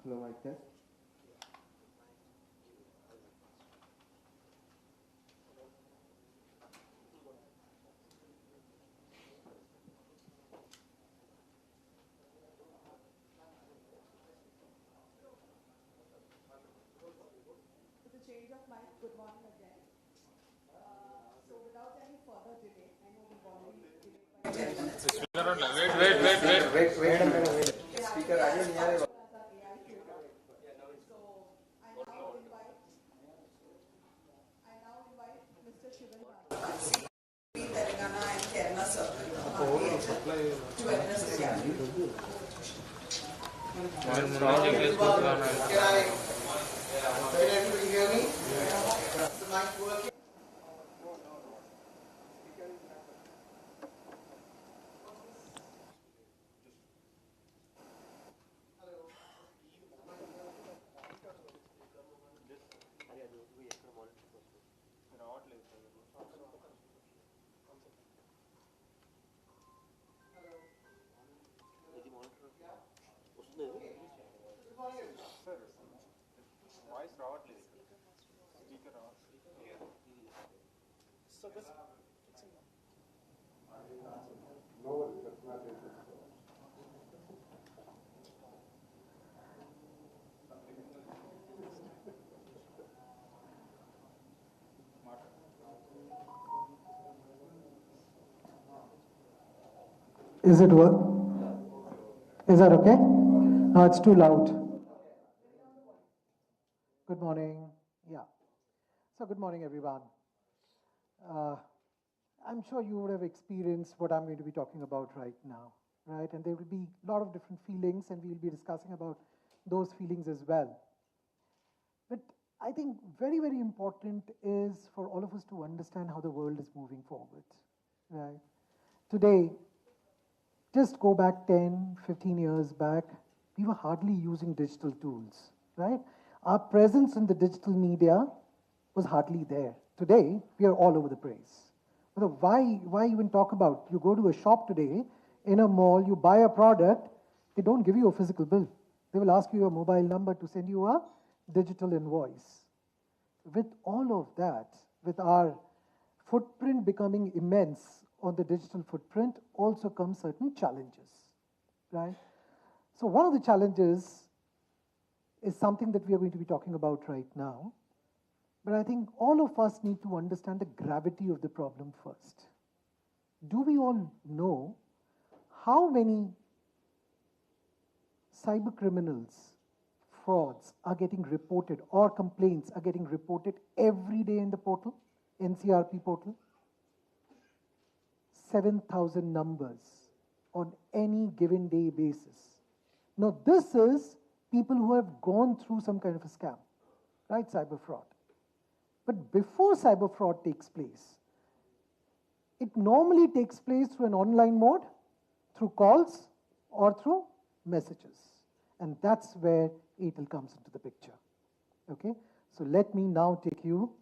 Hello, mic test. With a change of mind, good morning again. So without any further delay, I know we've already delayed by 10 minutes. Wait a minute. Speaker, I didn't hear you. As our AI tutor. So I now invite Mr. Shivan Bhargava, Telangana and Kerala Circle to address the gathering. Can everybody hear me? Is the mic working? Is it work? Is that okay? No, it's too loud. Good morning. Yeah. So good morning, everyone. I'm sure you would have experienced what I'm going to be talking about right now, right? And there will be a lot of different feelings, and we'll be discussing about those feelings as well. But I think very, very important is for all of us to understand how the world is moving forward, right? Today, just go back 10, 15 years back, we were hardly using digital tools, right? Our presence in the digital media was hardly there. Today, we are all over the place. Why even talk about, you go to a shop today, in a mall, you buy a product, they don't give you a physical bill. They will ask you your mobile number to send you a digital invoice. With all of that, with our footprint becoming immense on the digital footprint, also come certain challenges, right? So one of the challenges is something that we are going to be talking about right now. But I think all of us need to understand the gravity of the problem first. Do we all know how many cyber criminals, frauds are getting reported or complaints are getting reported every day in the portal, NCRP portal? 7,000 numbers on any given day basis. Now this is people who have gone through some kind of a scam, right? Cyber fraud. But before cyber fraud takes place, it normally takes place through an online mode, through calls, or through messages. And that's where Airtel comes into the picture. Okay? So let me now take you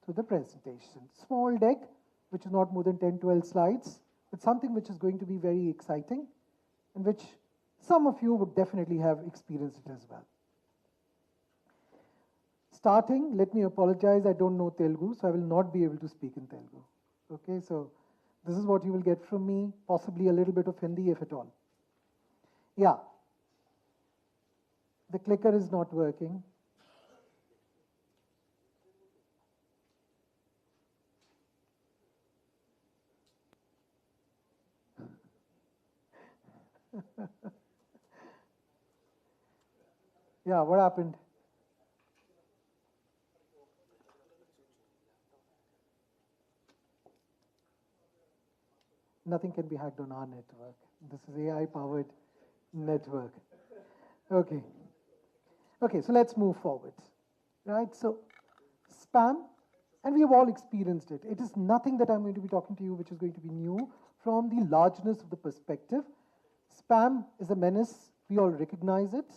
through the presentation. Small deck, which is not more than 10, 12 slides, but something which is going to be very exciting and which some of you would definitely have experienced it as well. Starting, let me apologize, I don't know Telugu, so I will not be able to speak in Telugu. Okay, so this is what you will get from me, possibly a little bit of Hindi if at all. Yeah. The clicker is not working. Yeah, what happened? Nothing can be hacked on our network. This is AI-powered network. Okay. Okay, so let's move forward. Right, so spam, and we have all experienced it. It is nothing that I'm going to be talking to you which is going to be new from the largeness of the perspective. Spam is a menace. We all recognize it.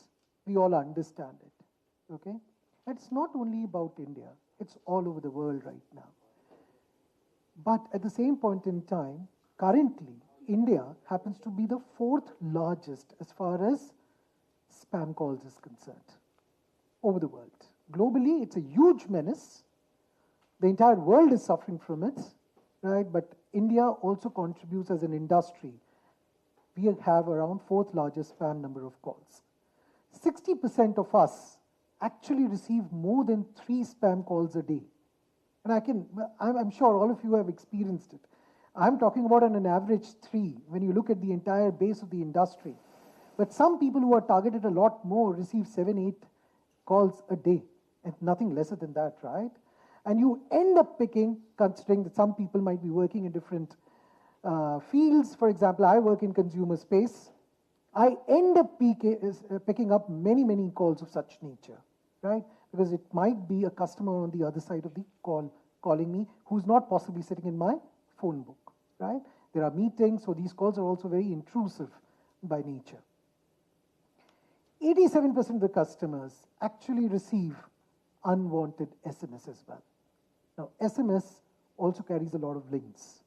We all understand it. Okay? And it's not only about India. It's all over the world right now. But at the same point in time, currently, India happens to be the 4th largest as far as spam calls is concerned over the world. Globally, it's a huge menace. The entire world is suffering from it, right? But India also contributes as an industry. We have around fourth largest spam number of calls. 60% of us actually receive more than 3 spam calls a day. And I'm sure all of you have experienced it. I'm talking about on an average 3 when you look at the entire base of the industry. But some people who are targeted a lot more receive 7, 8 calls a day, and nothing lesser than that, right? And you end up picking, considering that some people might be working in different fields. For example, I work in consumer space. I end up picking up many, many calls of such nature, right? Because it might be a customer on the other side of the call calling me who's not possibly sitting in my phone book, right? There are meetings, so these calls are also very intrusive by nature. 87% of the customers actually receive unwanted SMS as well. Now, SMS also carries a lot of links.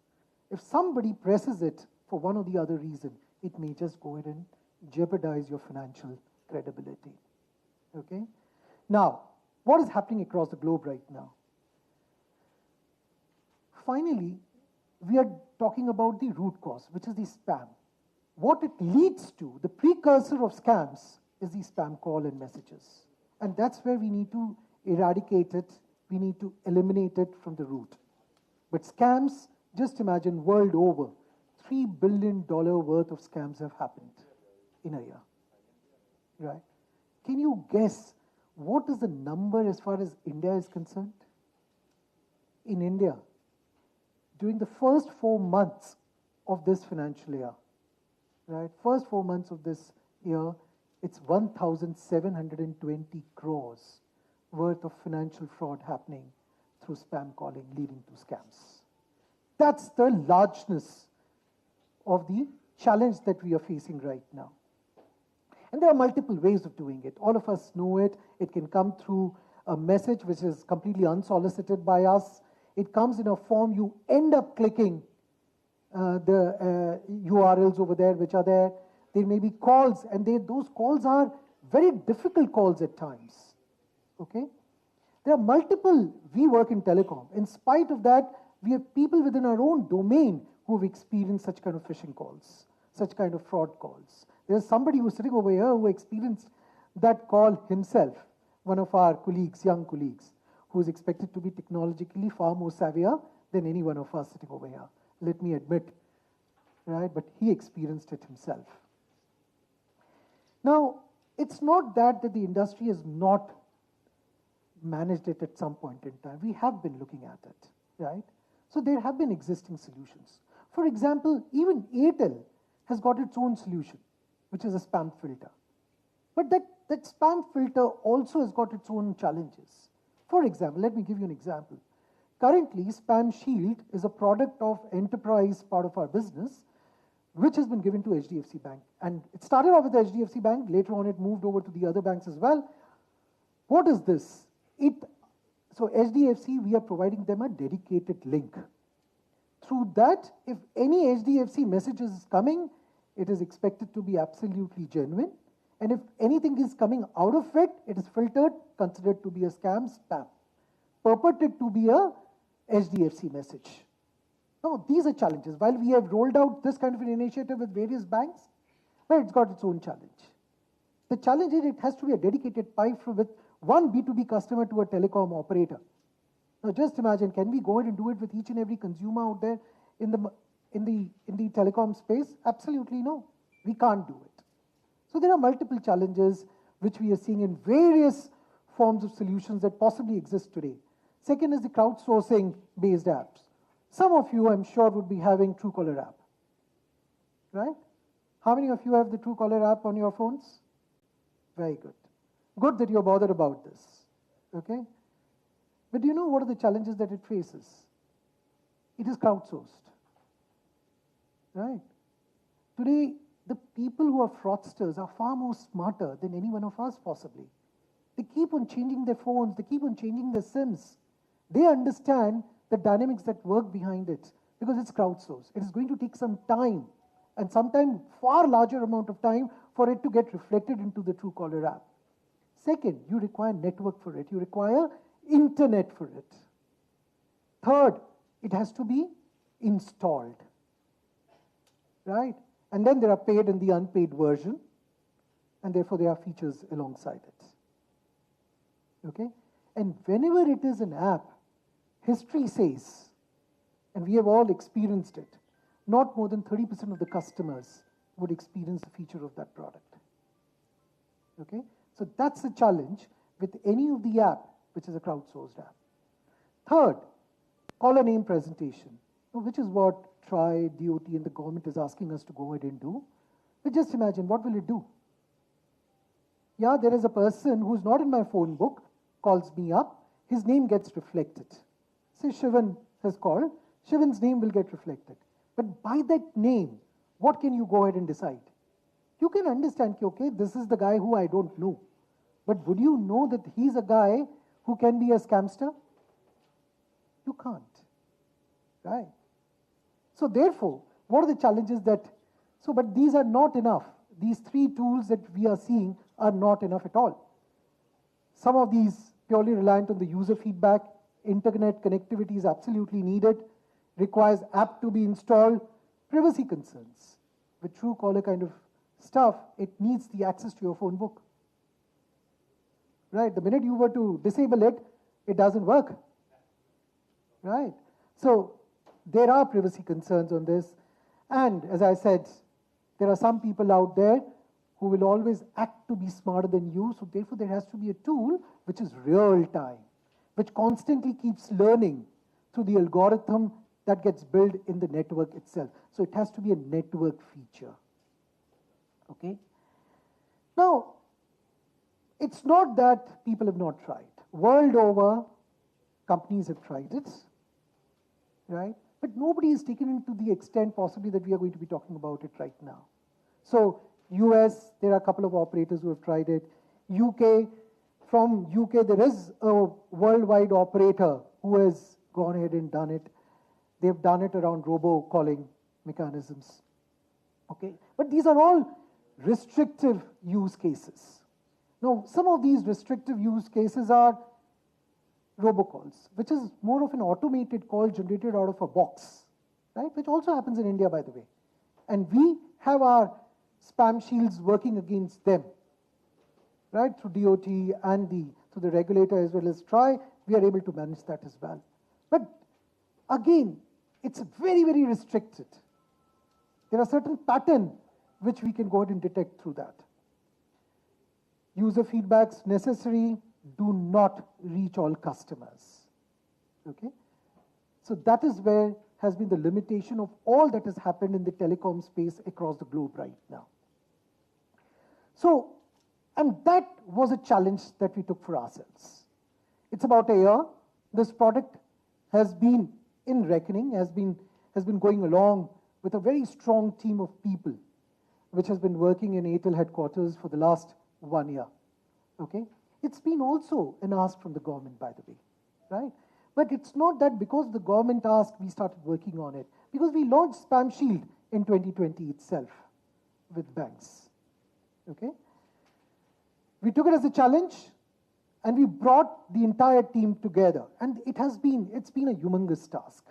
If somebody presses it for one or the other reason, it may just go ahead and jeopardize your financial credibility. Okay? Now, what is happening across the globe right now? Finally, we are talking about the root cause, which is the spam. What it leads to, the precursor of scams, is the spam call and messages. And that's where we need to eradicate it. We need to eliminate it from the root. But scams, just imagine world over, $3 billion worth of scams have happened in a year. Right? Can you guess what is the number as far as India is concerned? In India, during the first 4 months of this financial year, right? First 4 months of this year, it's 1,720 crores worth of financial fraud happening through spam calling, leading to scams. That's the largeness of the challenge that we are facing right now. And there are multiple ways of doing it. All of us know it. It can come through a message which is completely unsolicited by us. It comes in a form you end up clicking the URLs over there which are there. There may be calls, and those calls are very difficult calls at times. Okay? There are multiple, we work in telecom. In spite of that, we have people within our own domain who have experienced such kind of phishing calls, such kind of fraud calls. There's somebody who's sitting over here who experienced that call himself, one of our colleagues, young colleagues, who is expected to be technologically far more savvier than any one of us sitting over here. Let me admit, right? But he experienced it himself. Now, it's not that the industry has not managed it at some point in time. We have been looking at it, right? So there have been existing solutions. For example, even Airtel has got its own solution, which is a spam filter. But that spam filter also has got its own challenges. For example, let me give you an example. Currently, Spam Shield is a product of enterprise part of our business, which has been given to HDFC Bank. And it started off with HDFC Bank. Later on, it moved over to the other banks as well. What is this? So HDFC, we are providing them a dedicated link. Through that, if any HDFC message is coming, it is expected to be absolutely genuine. And if anything is coming out of it, it is filtered, considered to be a scam, spam, purported to be a HDFC message. Now, these are challenges. While we have rolled out this kind of an initiative with various banks, but it's got its own challenge. The challenge is it has to be a dedicated pipe with one B2B customer to a telecom operator. Now, just imagine, can we go ahead and do it with each and every consumer out there in the telecom space? Absolutely no. We can't do it. So there are multiple challenges which we are seeing in various forms of solutions that possibly exist today. Second is the crowdsourcing-based apps. Some of you, I'm sure, would be having Truecaller app, right? How many of you have the Truecaller app on your phones? Very good. Good that you're bothered about this, okay? But do you know what are the challenges that it faces? It is crowdsourced, right? Today, the people who are fraudsters are far more smarter than any one of us possibly. They keep on changing their phones, they keep on changing their SIMs. They understand the dynamics that work behind it because it's crowdsourced. It is going to take some time and sometimes far larger amount of time for it to get reflected into the Truecaller app. Second, you require network for it. You require internet for it. Third, it has to be installed, right? And then there are paid and the unpaid version, and therefore there are features alongside it. Okay? And whenever it is an app, history says, and we have all experienced it, not more than 30% of the customers would experience a feature of that product. Okay? So that's the challenge with any of the app, which is a crowdsourced app. Third, caller name presentation, which is what TRI, DOT, and the government is asking us to go ahead and do. But just imagine, what will it do? Yeah, there is a person who's not in my phone book, calls me up, his name gets reflected. Say Shivan has called, Shivan's name will get reflected. But by that name, what can you go ahead and decide? You can understand, okay, this is the guy who I don't know. But would you know that he's a guy who can be a scamster? You can't, right? So therefore, what are the challenges that, but these are not enough. These three tools that we are seeing are not enough at all. Some of these purely reliant on the user feedback. Internet connectivity is absolutely needed, requires app to be installed, privacy concerns. With Truecaller kind of stuff, it needs the access to your phone book. Right? The minute you were to disable it, it doesn't work. Right? So there are privacy concerns on this. And as I said, there are some people out there who will always act to be smarter than you. So therefore, there has to be a tool which is real time, which constantly keeps learning through the algorithm that gets built in the network itself. So it has to be a network feature. Okay? Now, it's not that people have not tried. World over, companies have tried it, right? But nobody is taken it to the extent possibly that we are going to be talking about it right now. So US, there are a couple of operators who have tried it. UK, from UK, there is a worldwide operator who has gone ahead and done it. They've done it around robo-calling mechanisms. Okay? But these are all restrictive use cases. Now, some of these restrictive use cases are robocalls, which is more of an automated call generated out of a box, right? Which also happens in India, by the way. And we have our spam shields working against them, right? Through DOT and through the regulator as well as TRI, we are able to manage that as well. But again, it's very, very restricted. There are certain patterns which we can go ahead and detect through that. User feedbacks necessary, do not reach all customers. Okay? So that is where has been the limitation of all that has happened in the telecom space across the globe right now. So, and that was a challenge that we took for ourselves. It's about a year. This product has been in reckoning, has been going along with a very strong team of people, which has been working in Airtel headquarters for the last 1 year. Okay? It's been also an ask from the government, by the way, right? But it's not that because the government asked, we started working on it. Because we launched Spam Shield in 2020 itself with banks. Okay? We took it as a challenge, and we brought the entire team together. And it's been a humongous task.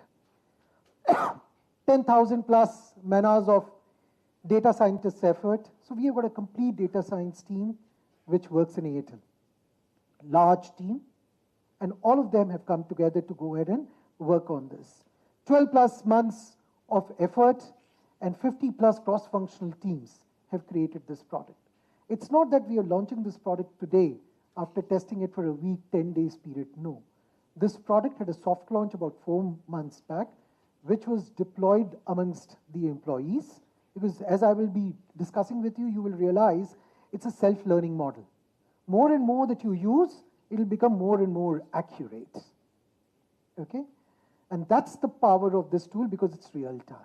10,000 plus man-hours of data scientists' effort. So we have got a complete data science team which works in Airtel. Large team, and all of them have come together to go ahead and work on this. 12 plus months of effort and 50 plus cross-functional teams have created this product. It's not that we are launching this product today after testing it for a week, 10 days period. No. This product had a soft launch about 4 months back, which was deployed amongst the employees. Because as I will be discussing with you, you will realize it's a self-learning model. More and more that you use, it will become more and more accurate. Okay? And that's the power of this tool because it's real time.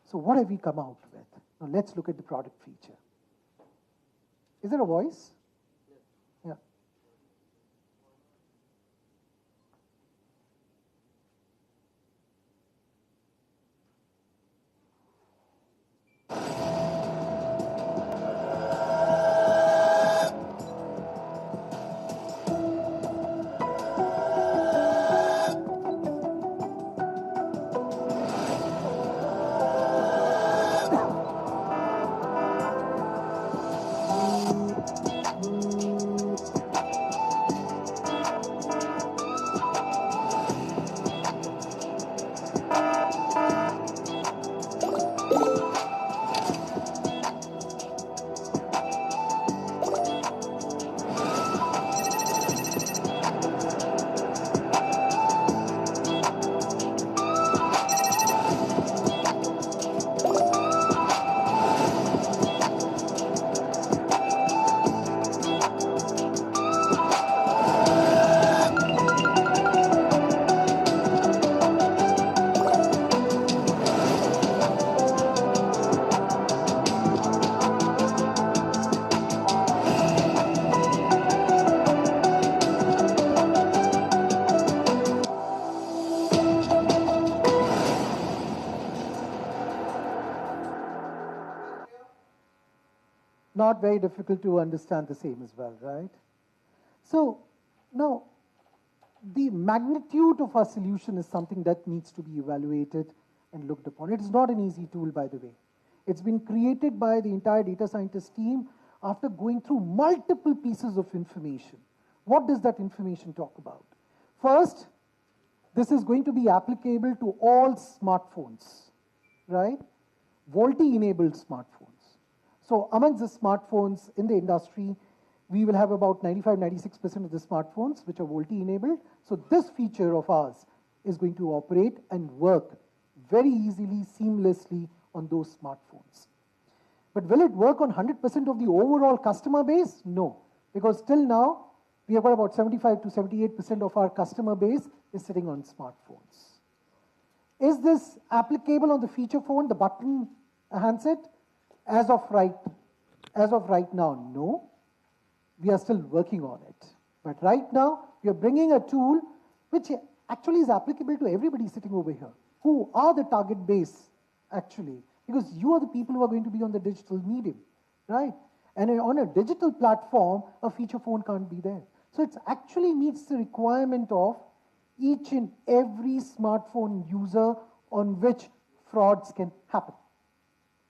So what have we come out with? Now let's look at the product feature. Is there a voice? Yeah. not very difficult to understand the same as well, right? So now, the magnitude of our solution is something that needs to be evaluated and looked upon. It is not an easy tool, by the way. It's been created by the entire data scientist team after going through multiple pieces of information. What does that information talk about? First, this is going to be applicable to all smartphones, right? VoLTE-enabled smartphones. So amongst the smartphones in the industry, we will have about 95-96% of the smartphones which are VoLTE-enabled. So this feature of ours is going to operate and work very easily, seamlessly on those smartphones. But will it work on 100% of the overall customer base? No, because till now, we have got about 75 to 78% of our customer base is sitting on smartphones. Is this applicable on the feature phone, the button handset? As of right now, no. We are still working on it. But right now, we are bringing a tool which actually is applicable to everybody sitting over here. Who are the target base, actually? Because you are the people who are going to be on the digital medium, right? And on a digital platform, a feature phone can't be there. So it actually meets the requirement of each and every smartphone user on which frauds can happen.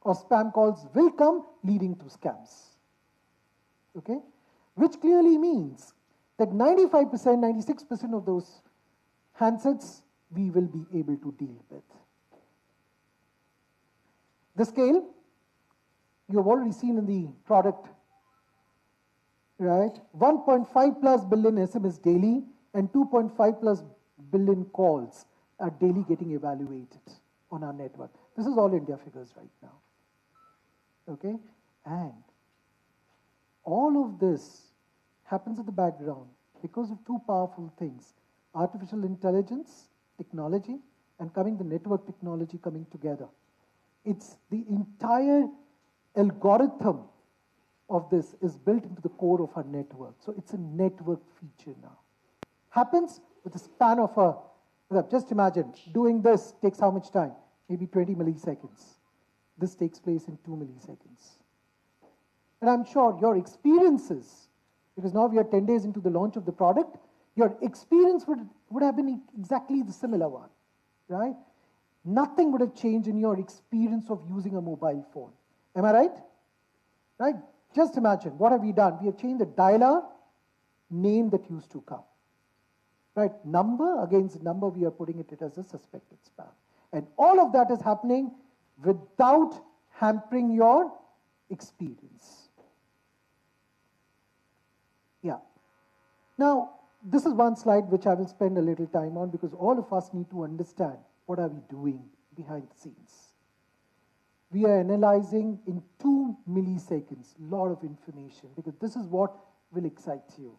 Or spam calls will come leading to scams. Okay? Which clearly means that 95%, 96% of those handsets we will be able to deal with. The scale, you have already seen in the product, right? 1.5 plus billion SMS daily and 2.5 plus billion calls are daily getting evaluated on our network. This is all India figures right now. Okay? And all of this happens in the background because of two powerful things: artificial intelligence, technology, and the network technology coming together. It's the entire algorithm of this is built into the core of our network. So it's a network feature now. Happens with a span of just imagine, doing this takes how much time? Maybe 20 milliseconds. This takes place in 2 milliseconds. And I'm sure your experiences, because now we are 10 days into the launch of the product, your experience would have been exactly the similar one, right? Nothing would have changed in your experience of using a mobile phone. Am I right? Right? Just imagine, what have we done? We have changed the dialer name that used to come. Right? Number against number, we are putting it as a suspected spam. And all of that is happening without hampering your experience. Yeah. Now, this is one slide which I will spend a little time on because all of us need to understand what are we doing behind the scenes. We are analyzing in 2 milliseconds a lot of information because this is what will excite you.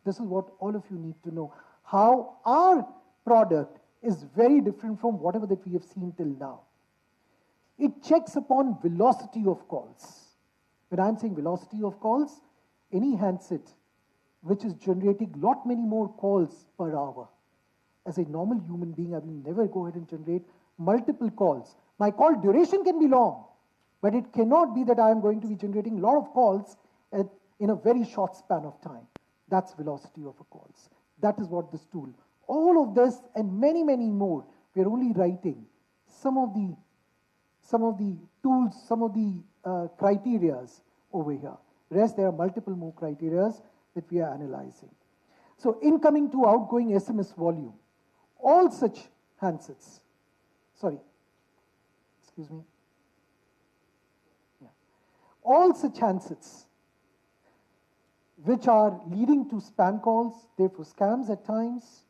This is what all of you need to know. How our product is very different from whatever that we have seen till now. It checks upon velocity of calls. When I'm saying velocity of calls, any handset which is generating lot many more calls per hour. As a normal human being, I will never go ahead and generate multiple calls. My call duration can be long, but it cannot be that I am going to be generating a lot of calls in a very short span of time. That's velocity of a calls. That is what this tool. All of this and many, many more, we are only writing some of the tools, some of the criterias over here. Rest, there are multiple more criterias that we are analyzing. So incoming to outgoing SMS volume, all such handsets, all such handsets which are leading to spam calls, therefore scams at times,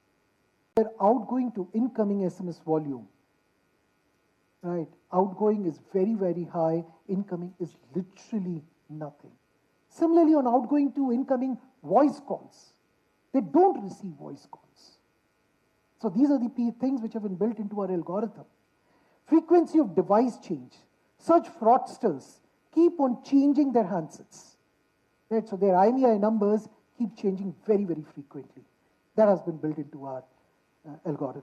their outgoing to incoming SMS volume, right? Outgoing is very, very high, incoming is literally nothing. Similarly, on outgoing to incoming voice calls, they don't receive voice calls. So these are the things which have been built into our algorithm. Frequency of device change. Such fraudsters keep on changing their handsets. Right? So their IMEI numbers keep changing very, very frequently. That has been built into our algorithm.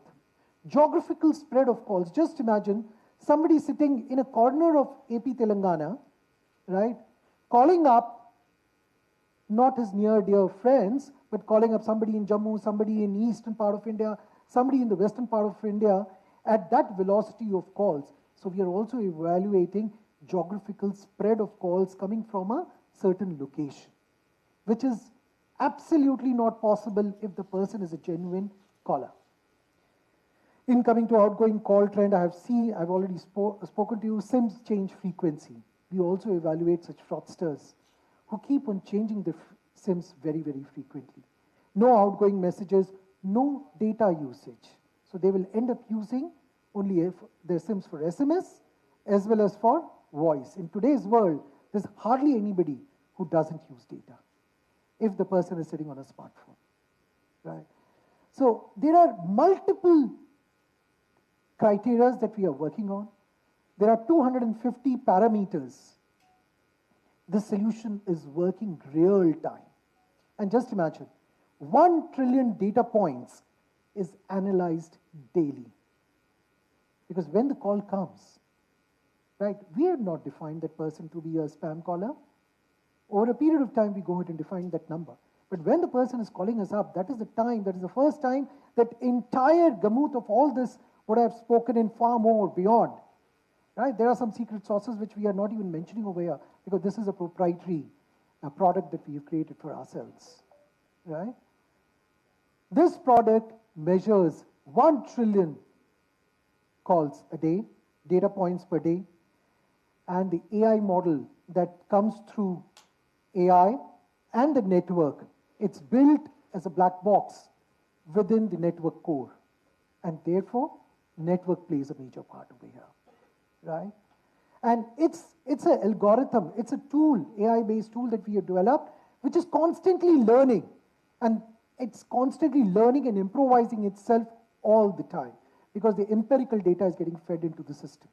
Geographical spread of calls. Just imagine somebody sitting in a corner of AP Telangana, right? calling up not his near dear friends, but calling up somebody in Jammu, somebody in the eastern part of India, somebody in the western part of India at that velocity of calls. So we are also evaluating geographical spread of calls coming from a certain location, which is absolutely not possible if the person is a genuine caller. Incoming to outgoing call trend, I've already spoken to you. SIMs change frequency. We also evaluate such fraudsters who keep on changing the SIMs very, very frequently. No outgoing messages, no data usage. So they will end up using only their SIMs for SMS as well as for voice. In today's world, there's hardly anybody who doesn't use data if the person is sitting on a smartphone, right? So there are multiple criteria that we are working on. There are 250 parameters. The solution is working real time. And just imagine, 1 trillion data points is analyzed daily. Because when the call comes, right, we have not defined that person to be a spam caller. Over a period of time, we go ahead and define that number. But when the person is calling us up, that is the time, that is the first time that entire gamut of all this, what I've spoken in far more beyond, right? There are some secret sources which we are not even mentioning over here because this is a proprietary product that we have created for ourselves, right? This product measures 1 trillion calls a day, data points per day, and the AI model that comes through AI and the network, it's built as a black box within the network core. And therefore, network plays a major part over here, right? And it's an algorithm, it's a tool, AI-based tool that we have developed, which is constantly learning. And it's constantly learning and improvising itself all the time because the empirical data is getting fed into the system.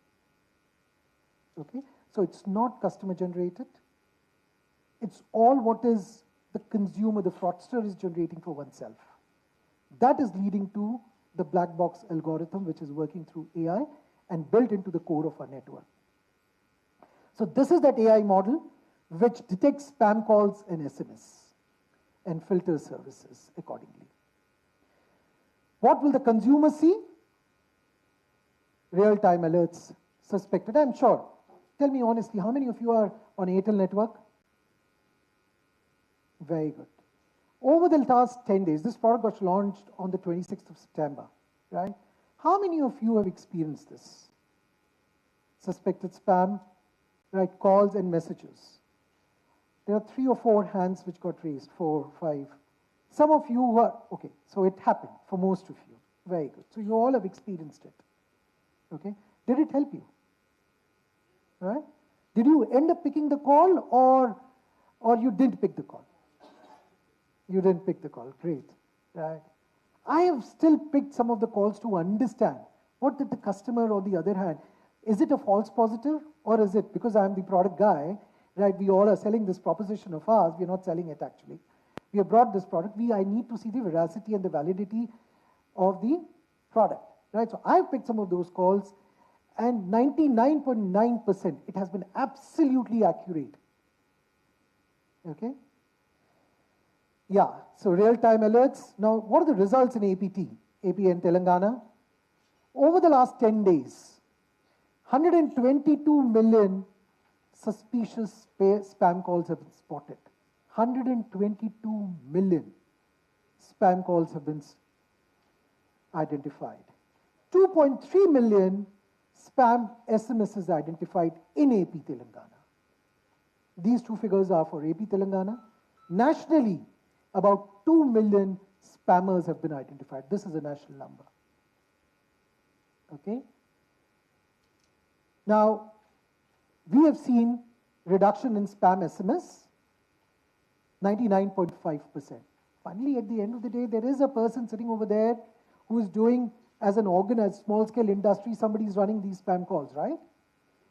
Okay? So it's not customer generated. It's all what is the consumer, the fraudster is generating for oneself. That is leading to the black box algorithm, which is working through AI and built into the core of our network. So this is that AI model which detects spam calls and SMS and filters services accordingly. What will the consumer see? Real-time alerts suspected. I'm sure. Tell me honestly, how many of you are on Airtel network? Very good. Over the last 10 days, this product was launched on the 26th of September, right? How many of you have experienced this? Suspected spam, right? Calls and messages. There are 3 or 4 hands which got raised, 4, 5. Some of you were, okay, so it happened for most of you. Very good. So you all have experienced it. Okay? Did it help you? Right? Did you end up picking the call or you didn't pick the call? You didn't pick the call. Great. Right? I have still picked some of the calls to understand what did the customer, on the other hand, is it a false positive or is it, because I'm the product guy, right? We all are selling this proposition of ours. We're not selling it actually. We have brought this product. I need to see the veracity and the validity of the product, right? So I've picked some of those calls and 99.9%, it has been absolutely accurate. Okay? Yeah, so real-time alerts. Now, what are the results in AP and Telangana? Over the last 10 days, 122 million suspicious spam calls have been spotted. 122 million spam calls have been identified. 2.3 million spam SMSs identified in AP Telangana. These 2 figures are for AP Telangana. Nationally, about 2 million spammers have been identified. This is a national number. Okay? Now, we have seen reduction in spam SMS, 99.5%. Finally, at the end of the day, there is a person sitting over there who is doing, as an organized small-scale industry, somebody is running these spam calls, right?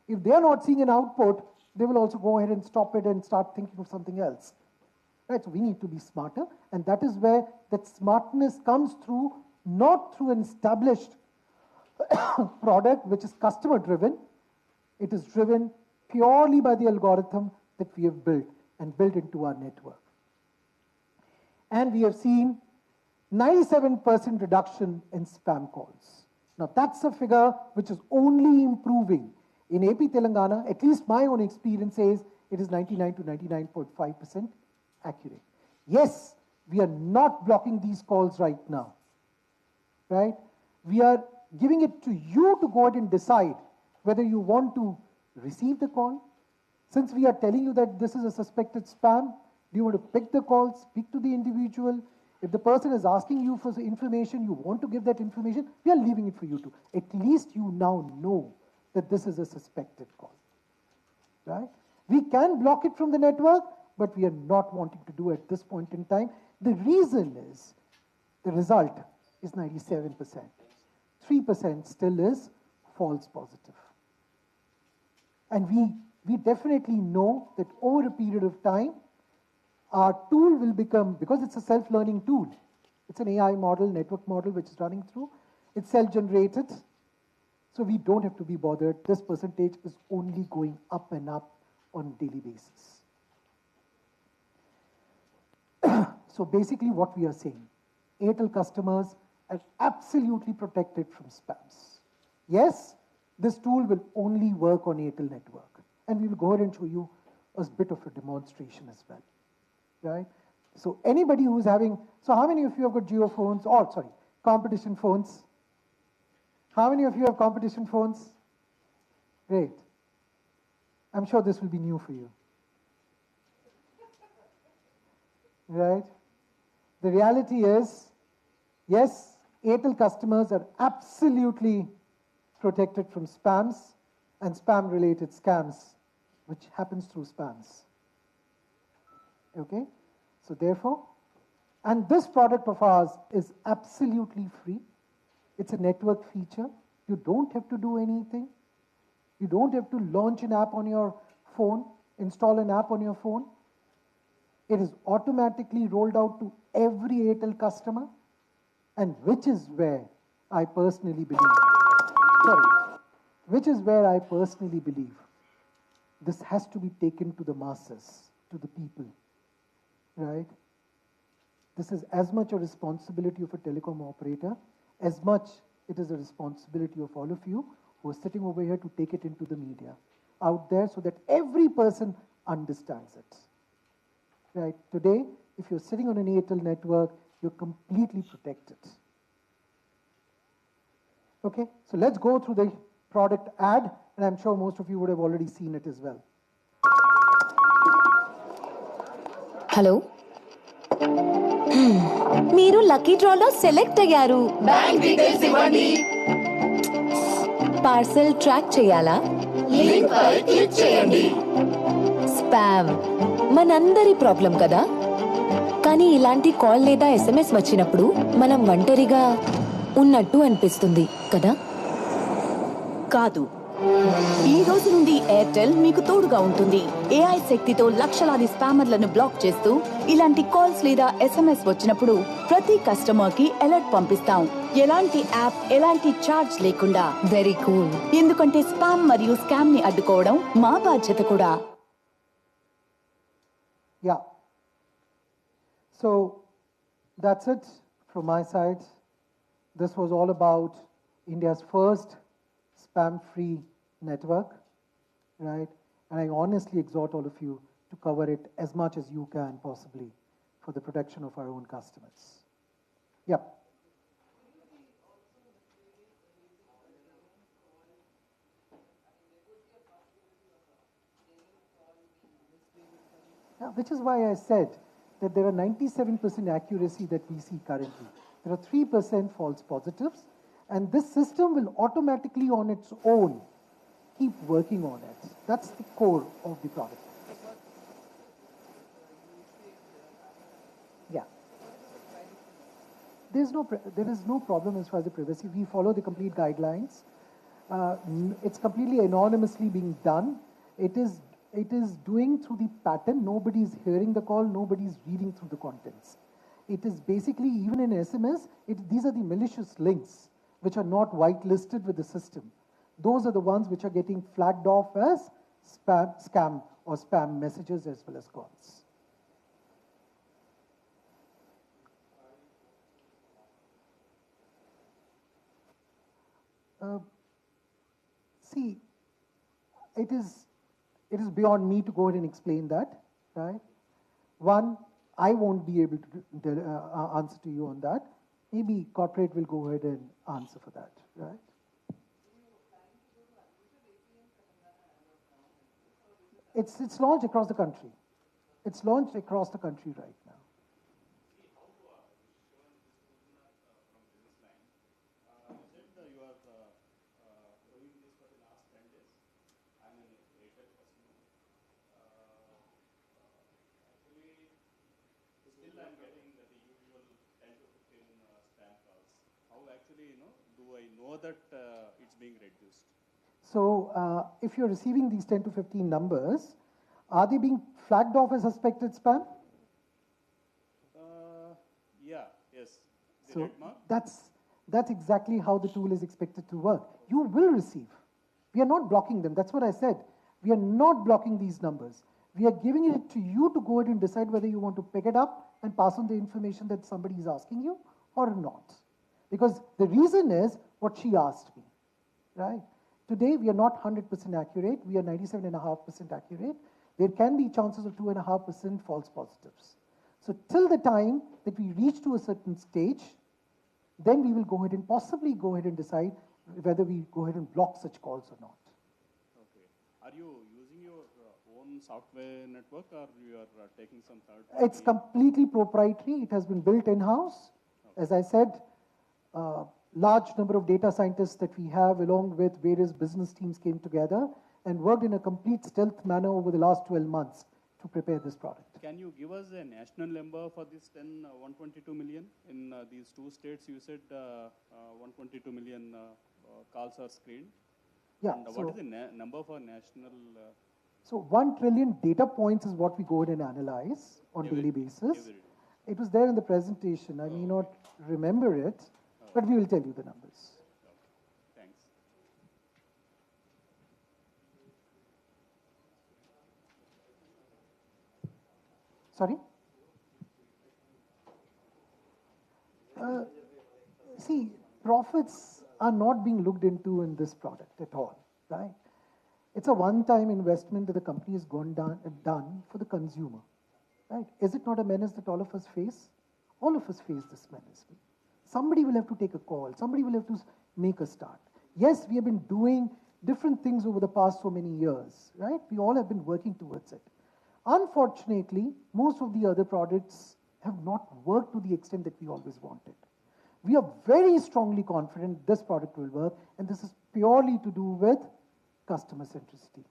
If they are not seeing an output, they will also go ahead and stop it and start thinking of something else. Right? So we need to be smarter, and that is where that smartness comes through, not through an established product which is customer-driven. It is driven purely by the algorithm that we have built and built into our network. And we have seen 97% reduction in spam calls. Now that's a figure which is only improving. In AP Telangana, at least my own experience says it is 99 to 99.5% accurate. Yes, we are not blocking these calls right now, right? We are giving it to you to go ahead and decide whether you want to receive the call. Since we are telling you that this is a suspected spam, do you want to pick the call, speak to the individual? If the person is asking you for information, you want to give that information, we are leaving it for you to. At least you now know that this is a suspected call, right? We can block it from the network, but we are not wanting to do at this point in time. The reason is the result is 97%. 3% still is false positive. And we definitely know that over a period of time, our tool will become, because it's a self-learning tool, it's an AI model, network model which is running through, it's self-generated, so we don't have to be bothered. This percentage is only going up and up on a daily basis. So basically what we are saying, Airtel customers are absolutely protected from spams. Yes, this tool will only work on Airtel network. And we will go ahead and show you a bit of a demonstration as well, right? So anybody who's having, so how many of you have got Geo phones? Oh, sorry, competition phones. How many of you have competition phones? Great. I'm sure this will be new for you. Right? The reality is, yes, Airtel customers are absolutely protected from spams and spam-related scams, which happens through spams. Okay? So therefore, and this product of ours is absolutely free. It's a network feature. You don't have to do anything. You don't have to launch an app on your phone, install an app on your phone. It is automatically rolled out to every Airtel customer, and which is where I personally believe, this has to be taken to the masses, to the people, right? This is as much a responsibility of a telecom operator, as much it is a responsibility of all of you who are sitting over here to take it into the media out there so that every person understands it. Right? Today, if you're sitting on an Airtel network, you're completely protected. Okay, so let's go through the product ad, and I'm sure most of you would have already seen it as well. Hello మీరు lucky డ్రాలో select అయ్యారు. Bank details ఇవ్వండి. Parcel track చేయాలా? Link పై click చేయండి. Spam మనందరి problem కదా. కానీ ఇలాంటి కాల్ లేదా SMS వచ్చినప్పుడు మనం ఒంటరిగా ఉన్నట్టు అనిపిస్తుంది కదా. కాదు, ఈ రోజు నుండి ఎయిర్టెల్ మీకు తోడుగా ఉంటుంది. AI శక్తితో లక్షలాది స్పామర్లను బ్లాక్ చేస్తూ ఇలాంటి కాల్స్ లేదా SMS వచ్చినప్పుడు ప్రతి కస్టమర్ కి అలర్ట్ పంపిస్తాం. ఎలాంటి యాప్, ఎలాంటి ఛార్జ్ లేకుండా. Very cool. ఎందుకంటే స్పామ్ మరియు స్కామ్ ని అడ్డుకోవడం మా బాధ్యత కూడా. Yeah. So that's it from my side. This was all about India's first spam-free network, right? And I honestly exhort all of you to cover it as much as you can possibly for the protection of our own customers. Yep. Yeah, which is why I said that there are 97% accuracy that we see currently. There are 3% false positives, and this system will automatically on its own keep working on it. That's the core of the product. Yeah. There is no problem as far as the privacy. We follow the complete guidelines. It's completely anonymously being done. It is doing through the pattern. Nobody is hearing the call. Nobody is reading through the contents. It is basically, even in SMS, these are the malicious links which are not whitelisted with the system. Those are the ones which are getting flagged off as spam, scam, or spam messages as well as calls. See, it is beyond me to go ahead and explain that, right? One, I won't be able to answer to you on that. Maybe corporate will go ahead and answer for that, right? It's launched across the country. It's launched across the country right now. Do I know that it's being reduced? So if you're receiving these 10 to 15 numbers, are they being flagged off as suspected spam? Yes. The So red mark? that's exactly how the tool is expected to work. You will receive. We are not blocking them. That's what I said. We are not blocking these numbers. We are giving it to you to go ahead and decide whether you want to pick it up and pass on the information that somebody is asking you or not. Because the reason is what she asked me, right? Today, we are not 100% accurate. We are 97.5% accurate. There can be chances of 2.5% false positives. So till the time that we reach to a certain stage, then we will go ahead and possibly go ahead and decide whether we go ahead and block such calls or not. Okay. Are you using your own software network or you are taking some third party? It's completely proprietary. It has been built in-house. Okay. As I said, large number of data scientists that we have along with various business teams came together and worked in a complete stealth manner over the last 12 months to prepare this product. Can you give us a national number for this 122 million? In these two states, you said 122 million calls are screened. Yeah. And what is the number for national? So 1 trillion data points is what we go ahead and analyze on daily basis. It was there in the presentation. I may not remember it, but we will tell you the numbers. Thanks. Sorry? See, profits are not being looked into in this product at all, right? It's a one-time investment that the company has done for the consumer, right? Is it not a menace that all of us face? All of us face this menace. Somebody will have to take a call. Somebody will have to make a start. Yes, we have been doing different things over the past so many years, right? We all have been working towards it. Unfortunately, most of the other products have not worked to the extent that we always wanted. We are very strongly confident this product will work, and this is purely to do with customer centricity,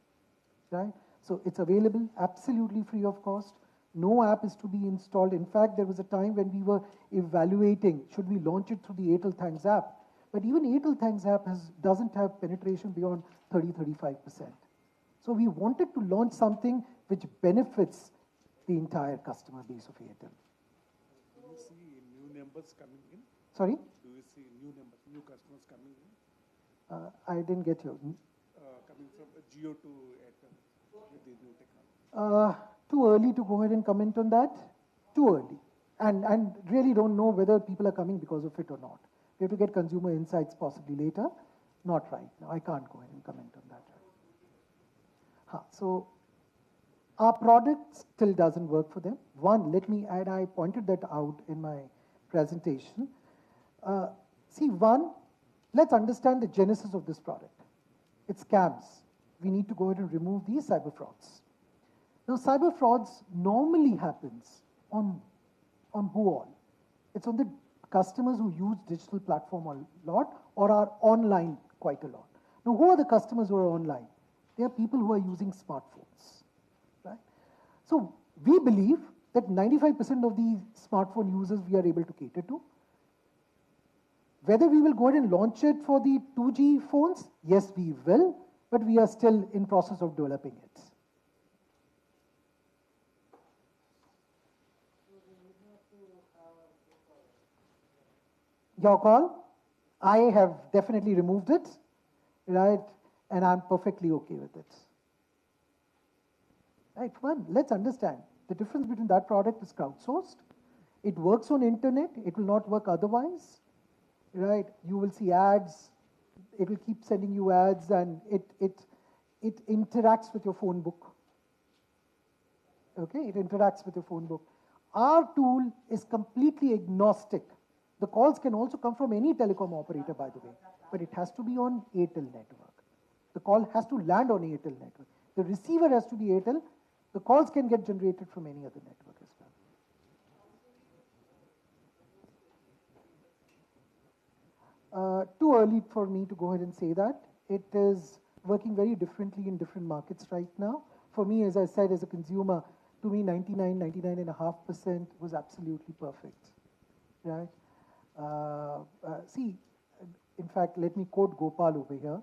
right? So it's available absolutely free of cost. No app is to be installed. In fact, there was a time when we were evaluating, should we launch it through the Airtel Thanks app? But even Airtel Thanks app doesn't have penetration beyond 30-35%. So we wanted to launch something which benefits the entire customer base of Airtel. Do you see new numbers coming in? Sorry? Do you see new customers coming in? I didn't get you. Coming from Jio to Airtel with the new technology? Too early to go ahead and comment on that. Too early. And really don't know whether people are coming because of it or not. We have to get consumer insights possibly later. Not right now. I can't go ahead and comment on that. So our product still doesn't work for them. One, let me add, I pointed that out in my presentation. Let's understand the genesis of this product. It's scams. We need to go ahead and remove these cyber frauds. Now, cyber frauds normally happens on who all? It's on the customers who use digital platform a lot or are online quite a lot. Now, who are the customers who are online? They are people who are using smartphones, right? So we believe that 95% of the smartphone users we are able to cater to. Whether we will go ahead and launch it for the 2G phones, yes, we will, but we are still in process of developing it. Your call. I have definitely removed it, right? And I'm perfectly okay with it. Right, one, let's understand. The difference between that product is crowdsourced. It works on internet. It will not work otherwise. Right? You will see ads. It will keep sending you ads, and it interacts with your phone book. Okay, it interacts with your phone book. Our tool is completely agnostic. The calls can also come from any telecom operator, by the way, but it has to be on Airtel network. The call has to land on Airtel network. The receiver has to be Airtel. The calls can get generated from any other network as well. Too early for me to go ahead and say that. It is working very differently in different markets right now. For me, as I said, as a consumer, to me, 99.5% was absolutely perfect. Right? See, in fact, let me quote Gopal over here.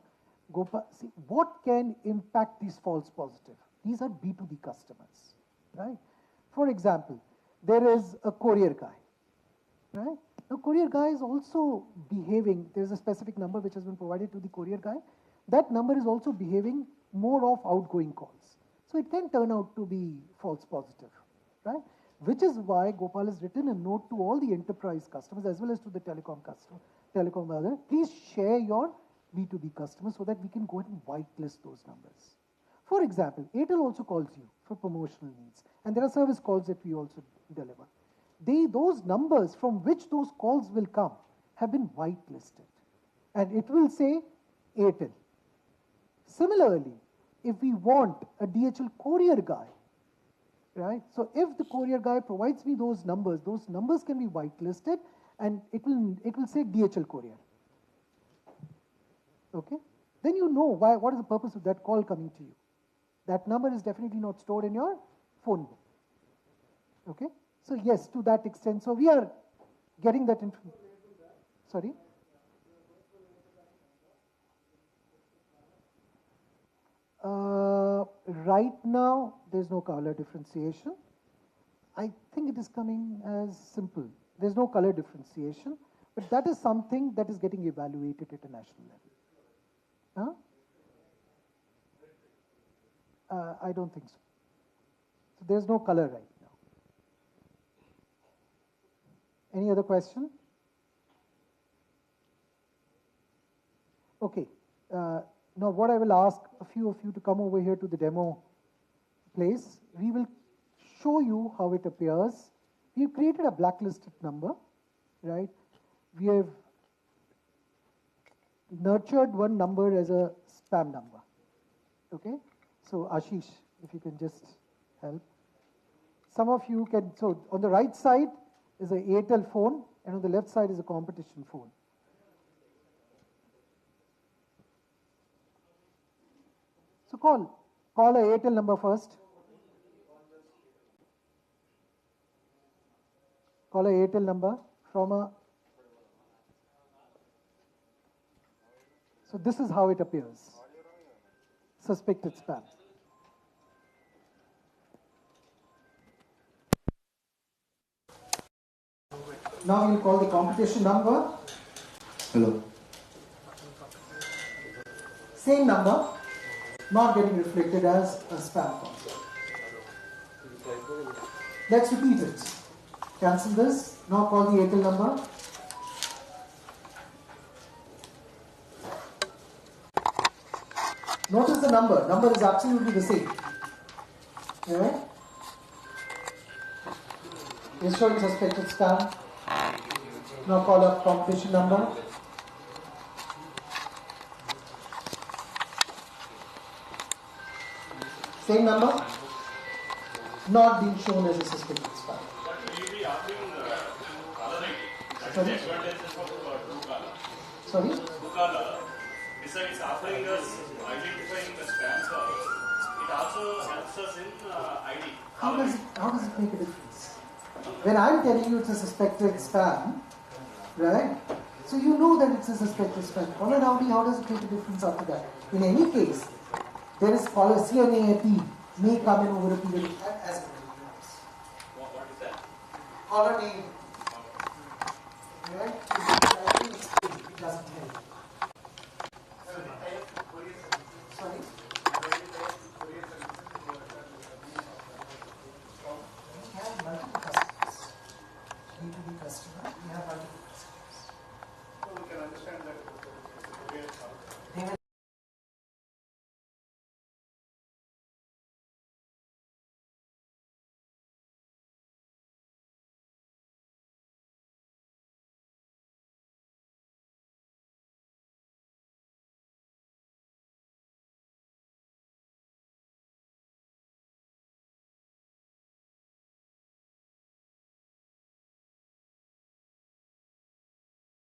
Gopal, see, what can impact these false positives? These are B2B customers, right? For example, there is a courier guy, right? Now, courier guy is also behaving, there's a specific number which has been provided to the courier guy. That number is also behaving more of outgoing calls. So it can turn out to be false positive, right? Which is why Gopal has written a note to all the enterprise customers as well as to the telecom customer, telecom other. Please share your B2B customers so that we can go ahead and whitelist those numbers. For example, Airtel also calls you for promotional needs, and there are service calls that we also deliver. Those numbers from which those calls will come have been whitelisted, and it will say Airtel. Similarly, if we want a DHL courier guy, right? So if the courier guy provides me those numbers can be whitelisted, and it will say DHL courier. Okay? Then you know what is the purpose of that call coming to you. That number is definitely not stored in your phone book. Okay? So yes, to that extent. So we are getting that information. Sorry? Right now, there's no color differentiation. I think it is coming as simple. There's no color differentiation, but that is something that is getting evaluated at a national level. Huh? I don't think so. So there's no color right now. Any other question? Okay. Now what I will ask a few of you to come over here to the demo place. We will show you how it appears. We've created a blacklisted number, right? We have nurtured one number as a spam number. Okay? So Ashish, if you can just help. Some of you can, so on the right side is an Airtel phone, and on the left side is a competition phone. So call a Airtel number first. Call a Airtel number from a. So this is how it appears. Suspected spam. Now we'll call the competition number. Hello. Same number, not getting reflected as a spam call. Let's repeat it. Cancel this. Now call the Airtel number. Notice the number. Number is absolutely the same. Alright? It's showing suspected spam. Now call up competition number. Same number. Not being shown as a suspected spam. Sorry? Sorry? Besides offering us identifying the spam calls, it also helps us in ID. How does it make a difference? When I'm telling you it's a suspected spam, right? So you know that it's a suspected spam call, and how does it make a difference after that? In any case, there is caller CNAP may come in over a period of time as well. What is that? Caller name. Right? It doesn't help. Sorry?